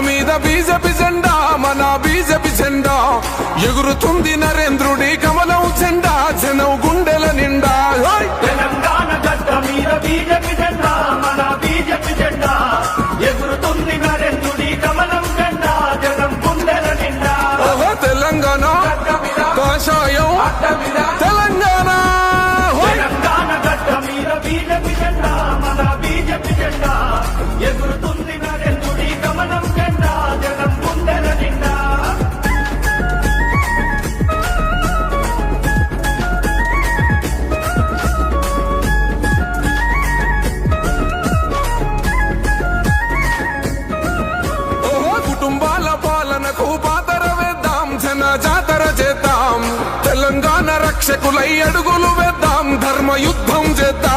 మీద బీజేపీ జెండా, మన బీజేపీ జెండా ఎగురుతుంది నరేంద్రుడి కమలం జెండా, జనం గుండెల నిండా. తెలంగాణ గడ్డ మీద బీజేపీ జెండా, మన బీజేపీ జెండా ఎగురుతుంది నరేంద్రుడి కమలం జెండా, జనం గుండెల నిండా. తెలంగాణ కాషాయం తెలంగాణ. తెలంగాణ గడ్డ మీద బీజేపీ జెండా, మన బీజేపీ జెండా ఎగురుతుంది నరేంద్రుడి కమలం జెండా, జనం గుండెల నిండా. కుటుంబాల పాలనకు పాతర వేద్దాం, జన జాతర చేద్దాం, తెలంగాణ రక్షకులై అడుగులు వేద్దాం, ధర్మ యుద్ధం చేద్దాం.